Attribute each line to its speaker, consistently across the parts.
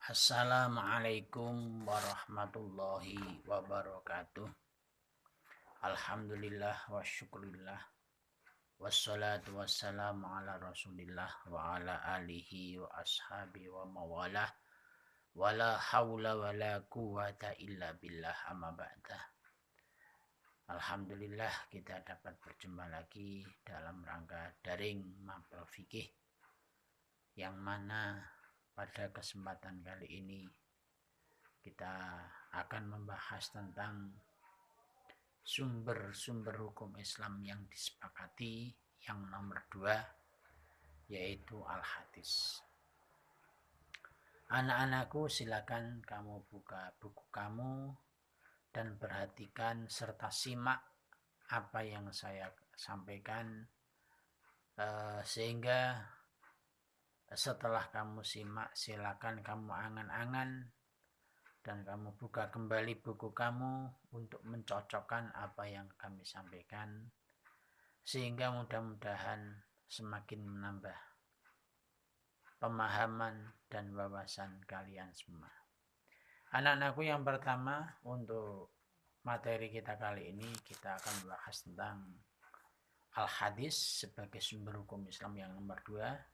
Speaker 1: Assalamualaikum warahmatullahi wabarakatuh. Alhamdulillah wa syukurillah. Wassalatu wassalamu ala rasulillah wa ala alihi wa ashabi wa mawalah. Wala hawla wala quwata illa billah amma ba'dah. Alhamdulillah kita dapat berjumpa lagi dalam rangka daring mapel fikih, yang mana pada kesempatan kali ini kita akan membahas tentang sumber-sumber hukum Islam yang disepakati, yang nomor 2 yaitu al-hadis. Anak-anakku, silakan kamu buka buku kamu dan perhatikan serta simak apa yang saya sampaikan, sehingga setelah kamu simak, silakan kamu angan-angan dan kamu buka kembali buku kamu untuk mencocokkan apa yang kami sampaikan, sehingga mudah-mudahan semakin menambah pemahaman dan wawasan kalian semua. Anak-anakku, yang pertama, untuk materi kita kali ini kita akan membahas tentang al-hadis sebagai sumber hukum Islam yang nomor 2,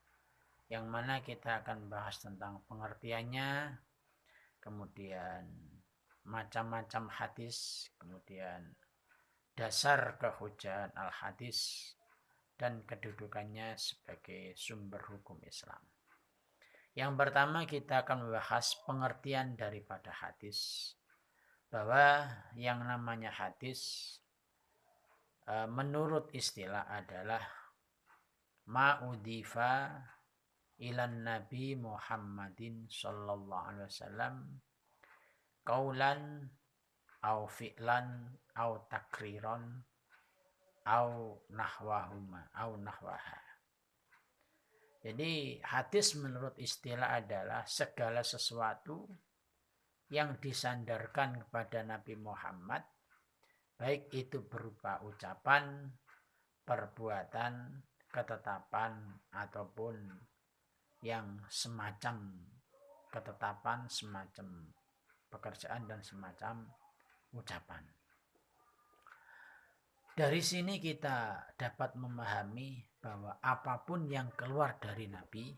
Speaker 1: yang mana kita akan bahas tentang pengertiannya, kemudian macam-macam hadis, kemudian dasar kehujahan al-hadis, dan kedudukannya sebagai sumber hukum Islam. Yang pertama kita akan membahas pengertian daripada hadis, bahwa yang namanya hadis menurut istilah adalah ma'udifa ilan Nabi Muhammadin sallallahu alaihi wasallam qaulan au fi'lan au takriron au nahwahuma au nahwaha. Jadi hadis menurut istilah adalah segala sesuatu yang disandarkan kepada Nabi Muhammad, baik itu berupa ucapan, perbuatan, ketetapan, ataupun yang semacam ketetapan, semacam pekerjaan, dan semacam ucapan. Dari sini kita dapat memahami bahwa apapun yang keluar dari Nabi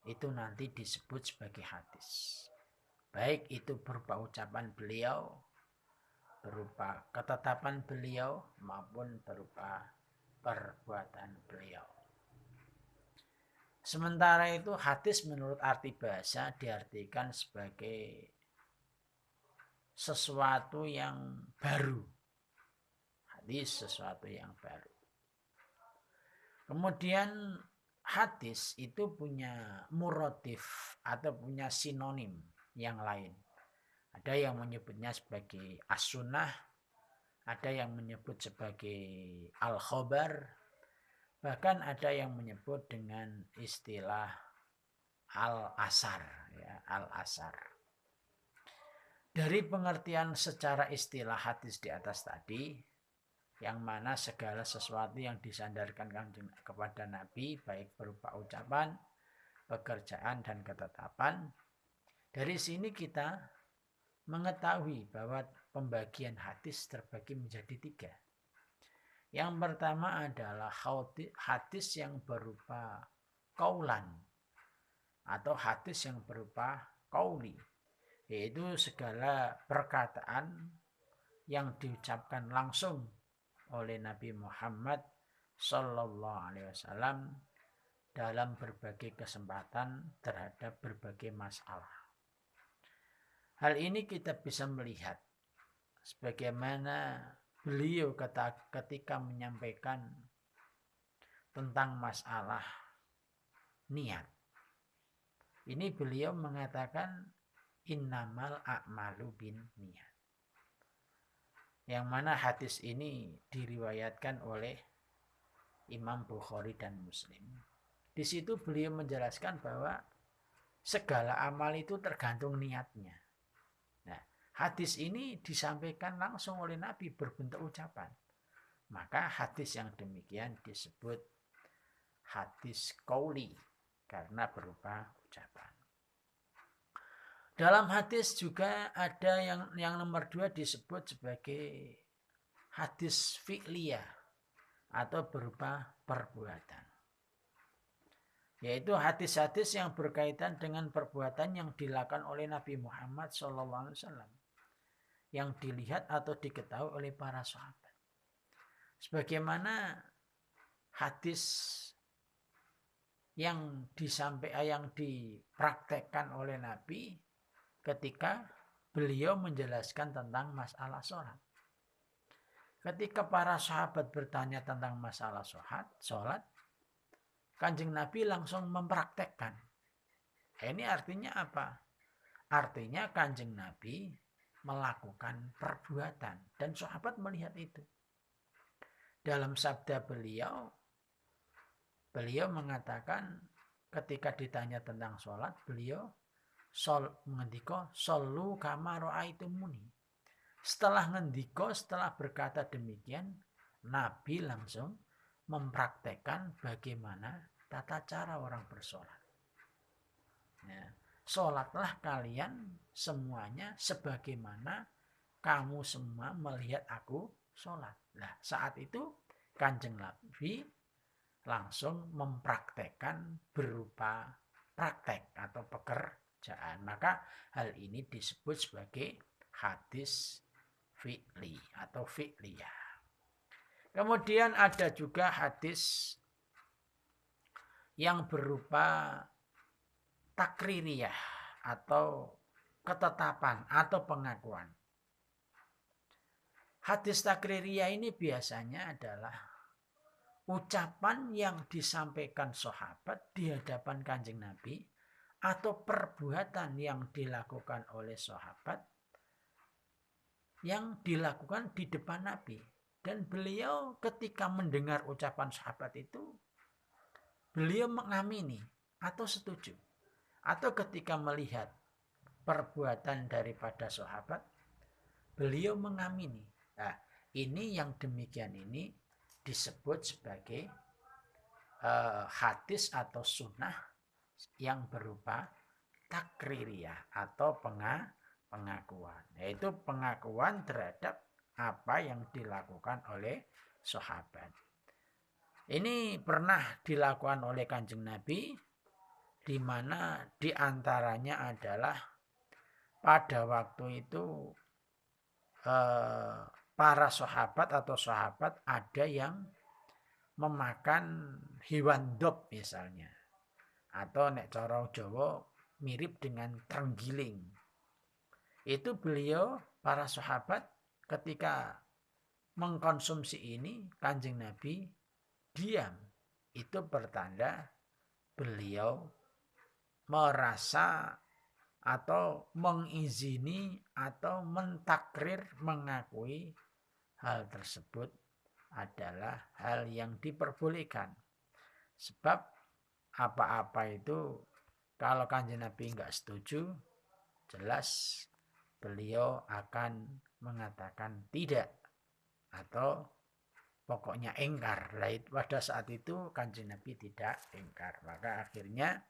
Speaker 1: itu nanti disebut sebagai hadis, baik itu berupa ucapan beliau, berupa ketetapan beliau, maupun berupa perbuatan beliau. Sementara itu hadis menurut arti bahasa diartikan sebagai sesuatu yang baru. Hadis sesuatu yang baru. Kemudian hadis itu punya muradif atau punya sinonim yang lain. Ada yang menyebutnya sebagai as-sunnah, ada yang menyebut sebagai al-khobar, bahkan ada yang menyebut dengan istilah al-asar, ya, al-asar. Dari pengertian secara istilah hadis di atas tadi, yang mana segala sesuatu yang disandarkan kepada Nabi, baik berupa ucapan, pekerjaan, dan ketetapan, dari sini kita mengetahui bahwa pembagian hadis terbagi menjadi 3. Yang pertama adalah hadis yang berupa qaulan atau hadis yang berupa qauli, yaitu segala perkataan yang diucapkan langsung oleh Nabi Muhammad sallallahu alaihi wasallam dalam berbagai kesempatan terhadap berbagai masalah. Hal ini kita bisa melihat sebagaimana beliau ketika menyampaikan tentang masalah niat. Ini beliau mengatakan innamal a'malu bin niat. Yang mana hadis ini diriwayatkan oleh Imam Bukhari dan Muslim. Di situ beliau menjelaskan bahwa segala amal itu tergantung niatnya. Nah, hadis ini disampaikan langsung oleh Nabi berbentuk ucapan. Maka hadis yang demikian disebut hadis qauli karena berupa ucapan. Dalam hadis juga ada yang nomor 2 disebut sebagai hadis fi'liyah atau berupa perbuatan. Yaitu hadis-hadis yang berkaitan dengan perbuatan yang dilakukan oleh Nabi Muhammad SAW, yang dilihat atau diketahui oleh para sahabat. Sebagaimana hadis yang dipraktekkan oleh Nabi ketika beliau menjelaskan tentang masalah sholat. Ketika para sahabat bertanya tentang masalah sholat, Kanjeng Nabi langsung mempraktekkan. Ini artinya apa? Artinya Kanjeng Nabi melakukan perbuatan dan sahabat melihat itu. Dalam sabda beliau mengatakan ketika ditanya tentang sholat, beliau ngendika sallu kama ra'aitumuni. Setelah berkata demikian, Nabi langsung mempraktekkan bagaimana tata cara orang bersolat. Nah, solatlah kalian semuanya sebagaimana kamu semua melihat aku solat. Nah, saat itu Kanjeng Nabi langsung mempraktekkan berupa praktek atau pekerjaan. Maka hal ini disebut sebagai hadis fi'li atau fi'liyah. Kemudian ada juga hadis yang berupa takririyah atau ketetapan atau pengakuan. Hadis takririyah ini biasanya adalah ucapan yang disampaikan sahabat di hadapan Kanjeng Nabi atau perbuatan yang dilakukan oleh sahabat yang dilakukan di depan Nabi. Dan beliau ketika mendengar ucapan sahabat itu, beliau mengamini atau setuju. Atau ketika melihat perbuatan daripada sahabat, beliau mengamini. Nah, ini yang demikian ini disebut sebagai hadis atau sunnah yang berupa takririyah atau pengakuan, yaitu pengakuan terhadap apa yang dilakukan oleh sahabat. Ini pernah dilakukan oleh Kanjeng Nabi, di mana diantaranya adalah pada waktu itu para sahabat ada yang memakan hewan dop misalnya, atau nek cara Jawa mirip dengan terenggiling. Itu beliau para sahabat ketika mengkonsumsi ini, Kanjeng Nabi diam. Itu pertanda beliau merasa atau mengizini atau mentakrir, mengakui hal tersebut adalah hal yang diperbolehkan. Sebab apa-apa itu kalau Kanjeng Nabi enggak setuju, jelas beliau akan mengatakan tidak atau pokoknya ingkar. Pada saat itu Kanjeng Nabi tidak ingkar, maka akhirnya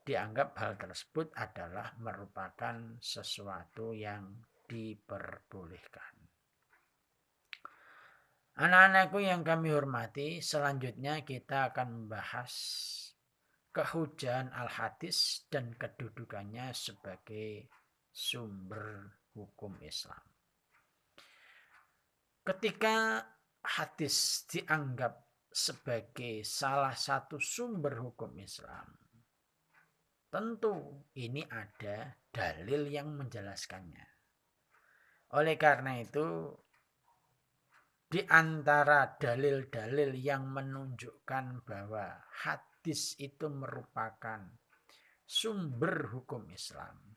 Speaker 1: dianggap hal tersebut adalah merupakan sesuatu yang diperbolehkan. Anak-anakku yang kami hormati, selanjutnya kita akan membahas kehujahan al-hadis dan kedudukannya sebagai sumber hukum Islam. Ketika hadis dianggap sebagai salah satu sumber hukum Islam, tentu ini ada dalil yang menjelaskannya. Oleh karena itu, di antara dalil-dalil yang menunjukkan bahwa hadis itu merupakan sumber hukum Islam,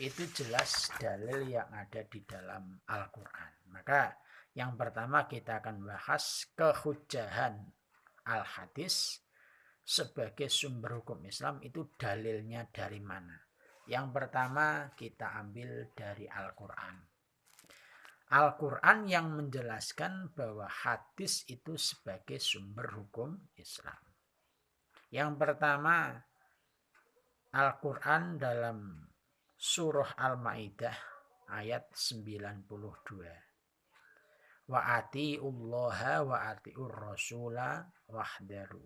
Speaker 1: itu jelas dalil yang ada di dalam Al-Quran. Maka yang pertama kita akan bahas kehujahan al-hadis sebagai sumber hukum Islam, itu dalilnya dari mana. Yang pertama kita ambil dari Al-Quran. Al-Quran yang menjelaskan bahwa hadis itu sebagai sumber hukum Islam. Yang pertama, Al-Quran dalam surah Al-Maidah ayat 92. Wa atiullaha wa atiur rasula wahdaru.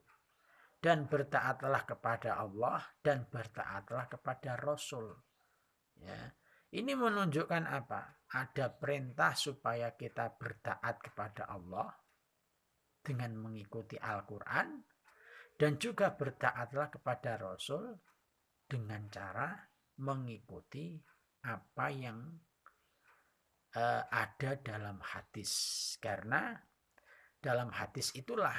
Speaker 1: Dan bertaatlah kepada Allah dan bertaatlah kepada Rasul. Ya. Ini menunjukkan apa? Ada perintah supaya kita bertaat kepada Allah dengan mengikuti Al-Quran dan juga bertaatlah kepada Rasul dengan cara mengikuti apa yang ada dalam hadis. Karena dalam hadis itulah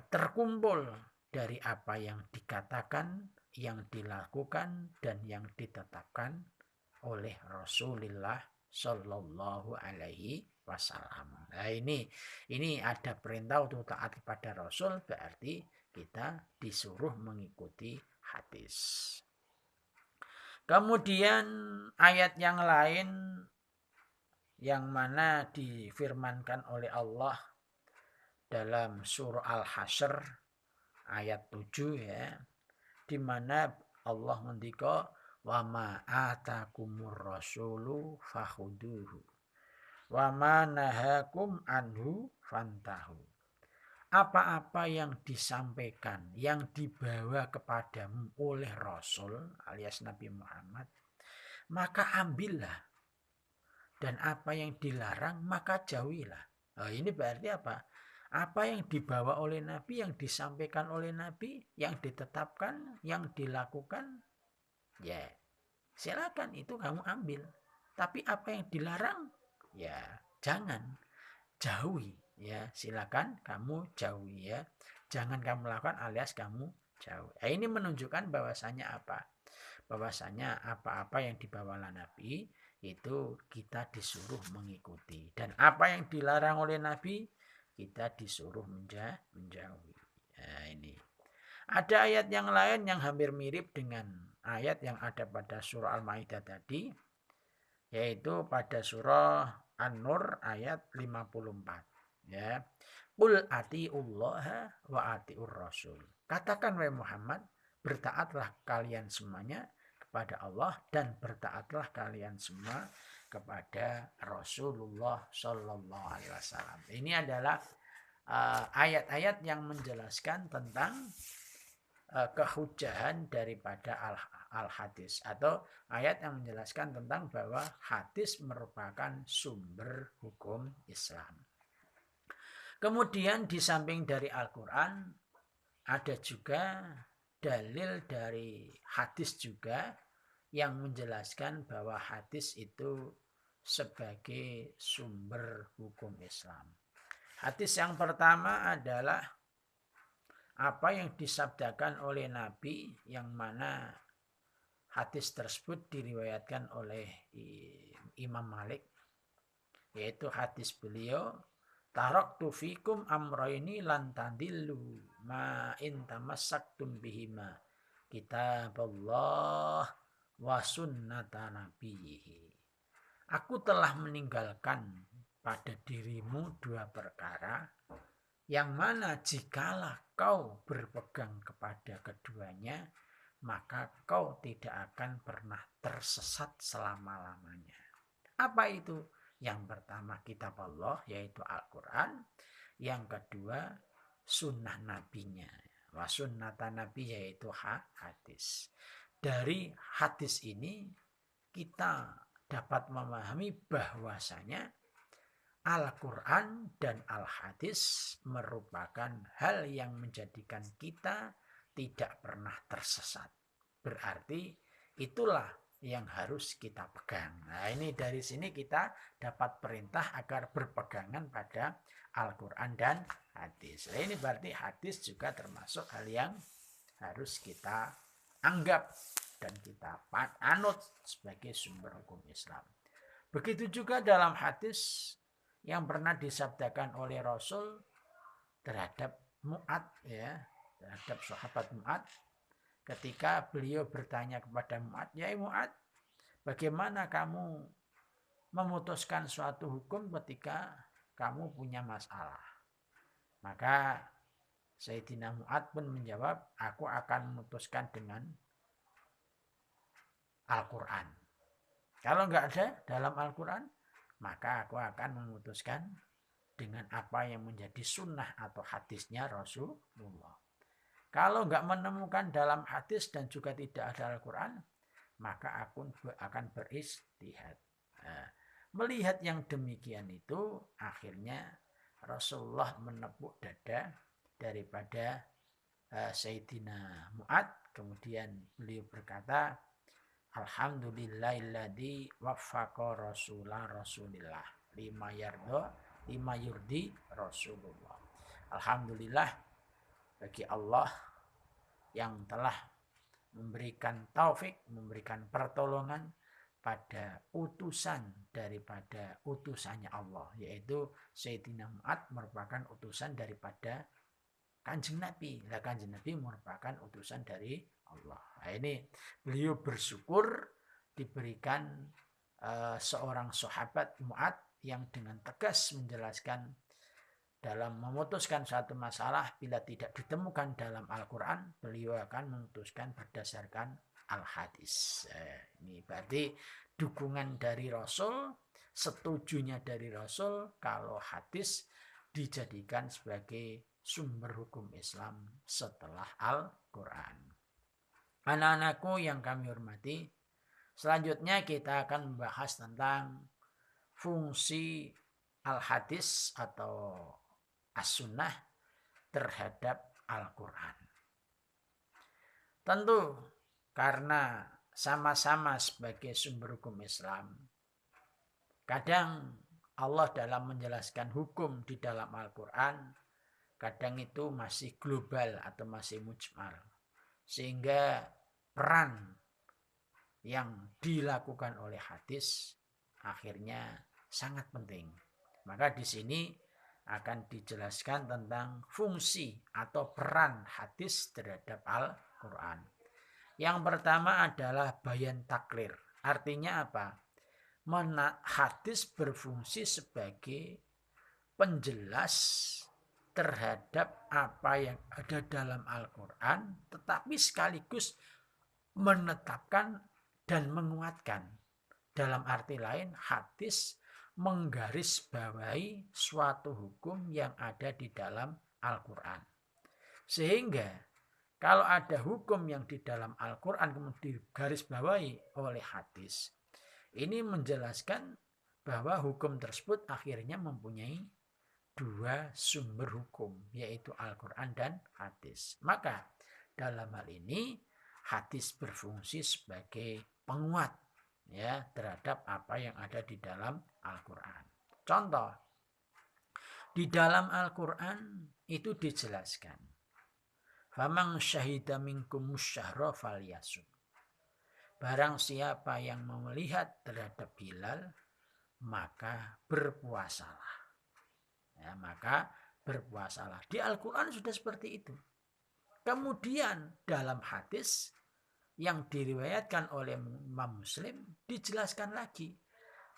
Speaker 1: terkumpul dari apa yang dikatakan, yang dilakukan, dan yang ditetapkan oleh Rasulullah Shallallahu Alaihi Wasallam. Nah ini ada perintah untuk taat kepada Rasul, berarti kita disuruh mengikuti hadis. Kemudian ayat yang lain yang mana difirmankan oleh Allah dalam surah Al-Hasyr ayat 7 ya, di mana Allah ngendika wa ma atakumur rasulu fakhuduhu wa ma nahakum anhu fantahu. Apa-apa yang disampaikan, yang dibawa kepadamu oleh Rasul alias Nabi Muhammad, maka ambillah. Dan apa yang dilarang, maka jauhilah. Nah, ini berarti apa? Apa yang dibawa oleh Nabi, yang disampaikan oleh Nabi, yang ditetapkan, yang dilakukan, ya silakan itu kamu ambil. Tapi apa yang dilarang, ya jangan, jauhi. Ya silakan kamu jauhi ya, jangan kamu lakukan alias kamu jauh. Ini menunjukkan bahwasanya apa? Bahwasanya apa-apa yang dibawa Nabi itu kita disuruh mengikuti, dan apa yang dilarang oleh Nabi kita disuruh menjauhi. Ini ada ayat yang lain yang hampir mirip dengan ayat yang ada pada surah Al-Maidah tadi, yaitu pada surah An-Nur ayat 54. Ya, qul atiullaha wa atiur rasul. Katakan wahai Muhammad, bertaatlah kalian semuanya kepada Allah dan bertaatlah kalian semua kepada Rasulullah Shallallahu Alaihi Wasallam. Ini adalah ayat-ayat yang menjelaskan tentang kehujahan daripada al-hadis, atau ayat yang menjelaskan tentang bahwa hadis merupakan sumber hukum Islam. Kemudian di samping dari Al-Quran ada juga dalil dari hadis juga yang menjelaskan bahwa hadis itu sebagai sumber hukum Islam. Hadis yang pertama adalah apa yang disabdakan oleh Nabi, yang mana hadis tersebut diriwayatkan oleh Imam Malik, yaitu hadis beliau, taraktu fikum amrayni lan tadillu ma in tamassaktum bihima kitaballah wa sunnata nabiyhi. Aku telah meninggalkan pada dirimu dua perkara yang mana jikalau kau berpegang kepada keduanya, maka kau tidak akan pernah tersesat selama-lamanya. Apa itu? Yang pertama kitab Allah, yaitu Al-Quran. Yang kedua sunnah nabinya, wa sunnata nabi, yaitu hadis. Dari hadis ini kita dapat memahami bahwasanya Al-Quran dan Al-Hadis merupakan hal yang menjadikan kita tidak pernah tersesat. Berarti itulah yang harus kita pegang. Nah, ini dari sini kita dapat perintah agar berpegangan pada Al-Quran dan hadis. Nah, ini berarti hadis juga termasuk hal yang harus kita anggap dan kita anut sebagai sumber hukum Islam. Begitu juga dalam hadis yang pernah disabdakan oleh Rasul terhadap Mu'ad, ya, terhadap sahabat Mu'ad, ketika beliau bertanya kepada Mu'ad, ya Mu'ad, bagaimana kamu memutuskan suatu hukum ketika kamu punya masalah? Maka Sayyidina Mu'ad pun menjawab, aku akan memutuskan dengan Al-Quran. Kalau nggak ada dalam Al-Quran, maka aku akan memutuskan dengan apa yang menjadi sunnah atau hadisnya Rasulullah. Kalau nggak menemukan dalam hadis dan juga tidak ada Al-Quran, maka aku akan beristihad. Nah, melihat yang demikian itu, akhirnya Rasulullah menepuk dada daripada Sayyidina Mu'ad. Kemudian beliau berkata, Alhamdulillahilladzi waffaqa Rasulillah lima yurdi Rasulullah. Alhamdulillah bagi Allah yang telah memberikan taufik, memberikan pertolongan pada utusan daripada utusannya Allah, yaitu Sayyidina Mu'ad merupakan utusan daripada Kanjeng Nabi. Nah, Kanjeng Nabi merupakan utusan dari Allah. Nah, ini beliau bersyukur diberikan seorang sahabat Mu'ad yang dengan tegas menjelaskan dalam memutuskan satu masalah bila tidak ditemukan dalam Al-Quran, beliau akan memutuskan berdasarkan Al-Hadis. Ini berarti dukungan dari Rasul, setujunya dari Rasul kalau hadis dijadikan sebagai sumber hukum Islam setelah Al-Quran. Anak-anakku yang kami hormati, selanjutnya kita akan membahas tentang fungsi Al-Hadis atau As-Sunnah terhadap Al-Quran. Tentu karena sama-sama sebagai sumber hukum Islam, kadang Allah dalam menjelaskan hukum di dalam Al-Quran, kadang itu masih global atau masih mujmal. Sehingga peran yang dilakukan oleh hadis akhirnya sangat penting. Maka di sini akan dijelaskan tentang fungsi atau peran hadis terhadap Al-Quran. Yang pertama adalah bayan takrir. Artinya apa? Hadis berfungsi sebagai penjelas terhadap apa yang ada dalam Al-Quran, tetapi sekaligus menetapkan dan menguatkan. Dalam arti lain, hadis menggarisbawahi suatu hukum yang ada di dalam Al-Quran. Sehingga kalau ada hukum yang di dalam Al-Quran kemudian digarisbawahi oleh hadis, ini menjelaskan bahwa hukum tersebut akhirnya mempunyai dua sumber hukum, yaitu Al-Quran dan hadis. Maka dalam hal ini hadis berfungsi sebagai penguat ya terhadap apa yang ada di dalam Al-Quran. Contoh, di dalam Al-Quran itu dijelaskan, "Faman syahida minkum syahra falyasum." Barang siapa yang melihat terhadap hilal, maka berpuasalah. Ya, maka berpuasalah. Di Al-Quran sudah seperti itu. Kemudian dalam hadis yang diriwayatkan oleh Imam Muslim dijelaskan lagi,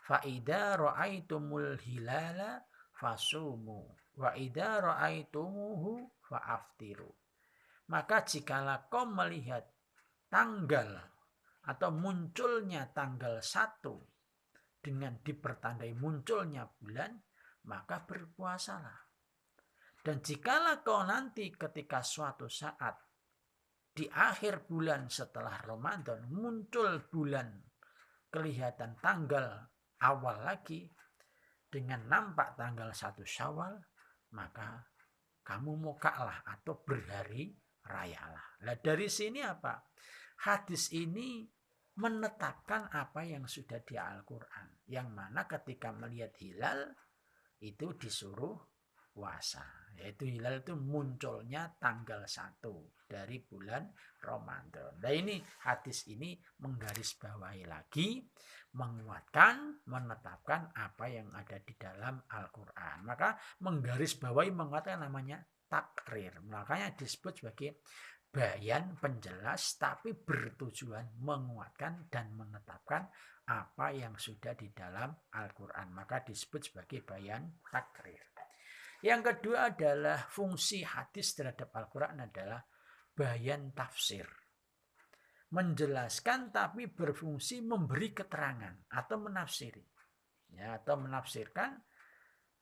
Speaker 1: fa idza ra'aitumul hilala fasumu wa idza ra'aitumuhu fa'aftiru. Maka jikalau kau melihat tanggal atau munculnya tanggal 1 dengan dipertandai munculnya bulan, maka berpuasalah. Dan jikalau kau nanti ketika suatu saat di akhir bulan setelah Ramadan muncul bulan, kelihatan tanggal awal lagi dengan nampak tanggal 1 Syawal, maka kamu mukalah atau berhari rayalah. Nah, dari sini apa? Hadis ini menetapkan apa yang sudah di Al-Quran, yang mana ketika melihat hilal itu disuruh puasa, yaitu hilal itu munculnya tanggal 1 dari bulan Ramadan. Nah, ini hadis ini menggarisbawahi lagi, menguatkan, menetapkan apa yang ada di dalam Al-Quran. Maka menggarisbawahi, menguatkan namanya takrir. Makanya disebut sebagai bayan, penjelas, tapi bertujuan menguatkan dan menetapkan apa yang sudah di dalam Al-Quran. Maka disebut sebagai bayan takrir. Yang kedua adalah fungsi hadis terhadap Al-Quran adalah bayan tafsir. menjelaskan tapi berfungsi memberi keterangan atau menafsiri, ya, atau menafsirkan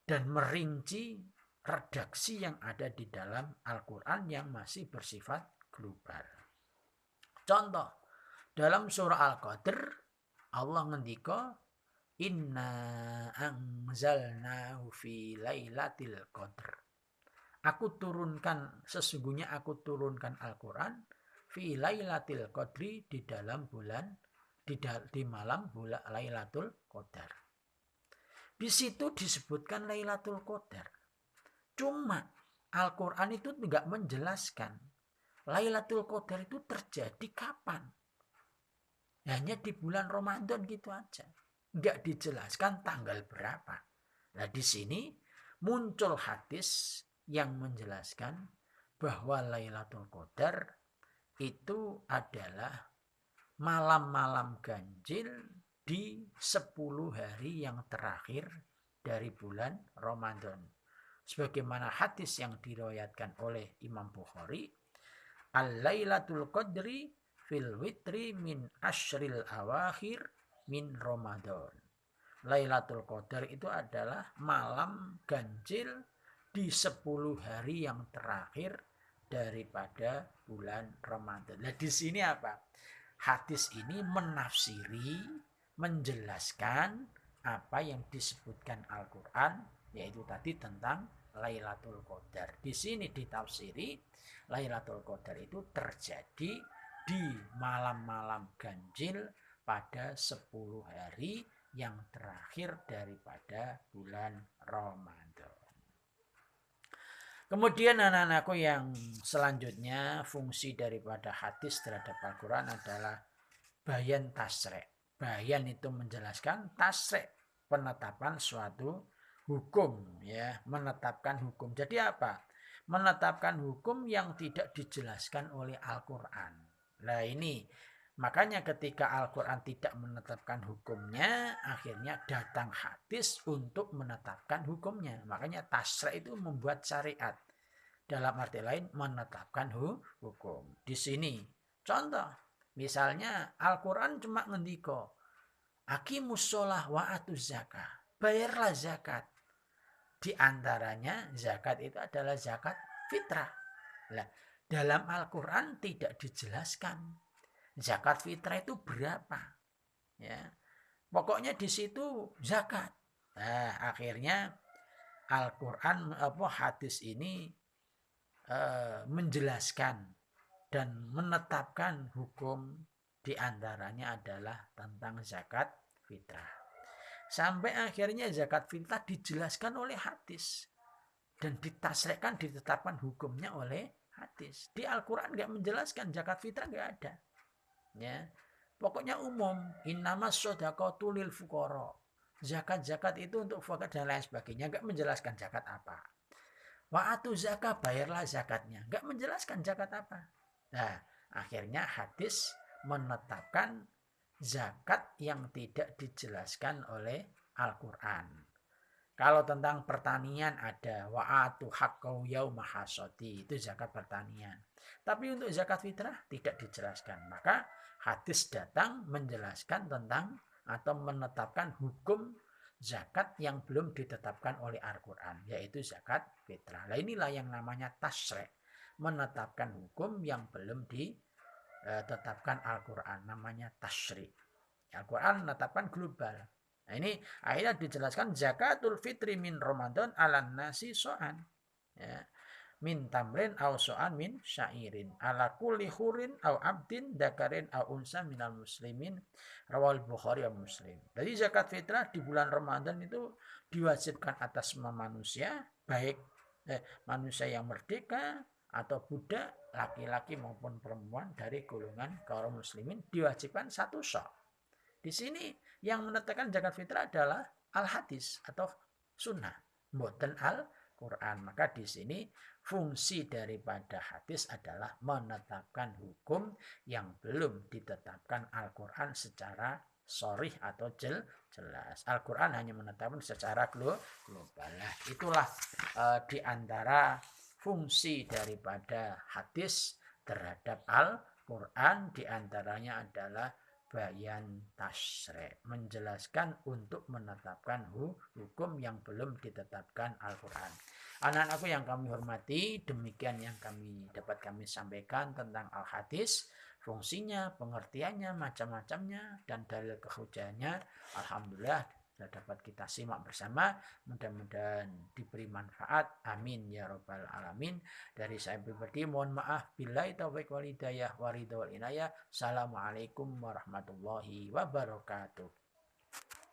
Speaker 1: dan merinci redaksi yang ada di dalam Al-Quran yang masih bersifat global. Contoh, dalam surah Al-Qadr Allah ngendika inna anzalnahu fi lailatul qadr. Sesungguhnya aku turunkan Al-Quran fi lailatul qadri di dalam bulan di malam bulan Lailatul Qadar. Di situ disebutkan Lailatul Qadar. Cuma Al-Quran itu tidak menjelaskan Lailatul Qadar itu terjadi kapan. Hanya di bulan Ramadan gitu aja. Nggak dijelaskan tanggal berapa. Nah di sini muncul hadis yang menjelaskan bahwa Lailatul Qadar itu adalah malam-malam ganjil di 10 hari yang terakhir dari bulan Ramadan. Sebagaimana hadis yang diriwayatkan oleh Imam Bukhari, Al-Lailatul Qadri fil witri min ashril awakhir min Ramadan. Lailatul Qadar itu adalah malam ganjil di 10 hari yang terakhir daripada bulan Ramadan. Nah, di sini apa? Hadis ini menafsiri, menjelaskan apa yang disebutkan Al-Quran, yaitu tadi tentang Lailatul Qadar. Di sini ditafsiri Lailatul Qadar itu terjadi di malam-malam ganjil pada 10 hari yang terakhir daripada bulan Ramadan. Kemudian anak-anakku yang selanjutnya, fungsi daripada hadis terhadap Al-Quran adalah bayan tasrek. Bayan itu menjelaskan, tasrek penetapan suatu hukum, ya, menetapkan hukum. Jadi apa? Menetapkan hukum yang tidak dijelaskan oleh Al-Quran. Nah ini makanya ketika Al-Quran tidak menetapkan hukumnya, akhirnya datang hadis untuk menetapkan hukumnya. Makanya tasrek itu membuat syariat. Dalam arti lain menetapkan hukum. Di sini contoh, misalnya Al-Quran cuma ngendiko aqimus sholah wa atuz zakah. Bayarlah zakat. Di antaranya zakat itu adalah zakat fitrah. Nah, dalam Al-Quran tidak dijelaskan zakat fitrah itu berapa, ya. Pokoknya di situ zakat. Nah, akhirnya Al-Quran hadis ini menjelaskan dan menetapkan hukum, diantaranya adalah tentang zakat fitrah. Sampai akhirnya zakat fitrah dijelaskan oleh hadis dan ditasrekkan, ditetapkan hukumnya oleh hadis. Di Al-Quran nggak menjelaskan zakat fitrah, nggak ada. Ya, pokoknya umum, innamas shadaqatu lil fuqara. Zakat itu untuk fuqara dan lain sebagainya, enggak menjelaskan zakat apa. Wa atu zakat, bayarlah zakatnya, enggak menjelaskan zakat apa. Nah, akhirnya hadis menetapkan zakat yang tidak dijelaskan oleh Al-Quran. Kalau tentang pertanian ada wa atu haqqau yauma hasadi, itu zakat pertanian. Tapi untuk zakat fitrah tidak dijelaskan. Maka hadis datang menjelaskan tentang atau menetapkan hukum zakat yang belum ditetapkan oleh Al-Quran, yaitu zakat fitrah. Nah inilah yang namanya tasrek, menetapkan hukum yang belum ditetapkan Al-Quran, namanya tasri. Al-Quran menetapkan global. Nah ini akhirnya dijelaskan zakatul fitri min Ramadan ala nasi so'an. Ya. Min tamrin au so'an min syairin ala kulli hurin au abdin dakarin au unsa minal muslimin, rawal Bukhari wa Muslim. Jadi zakat fitrah di bulan Ramadan itu diwajibkan atas semua manusia, baik manusia yang merdeka atau budak, laki-laki maupun perempuan dari golongan kaum muslimin, diwajibkan satu sok. Di sini yang menetapkan zakat fitrah adalah al-hadis atau sunnah, mboten Al-Quran. Maka di sini fungsi daripada hadis adalah menetapkan hukum yang belum ditetapkan Al-Quran secara sharih atau jelas. Al-Quran hanya menetapkan secara global. Nah, itulah di antara fungsi daripada hadis terhadap Al-Quran. Quran diantaranya adalah bayan tasri', menjelaskan untuk menetapkan hukum yang belum ditetapkan Al-Quran. Anak-anakku yang kami hormati, demikian yang dapat kami sampaikan tentang Al-Hadis, fungsinya, pengertiannya, macam-macamnya, dan dalil kehujahannya. Alhamdulillah sudah dapat kita simak bersama. Mudah-mudahan diberi manfaat. Amin ya rabbal alamin. Dari saya pribadi mohon maaf. Billahi taufiq wal hidayah wa ridha wal inayah. Assalamualaikum warahmatullahi wabarakatuh.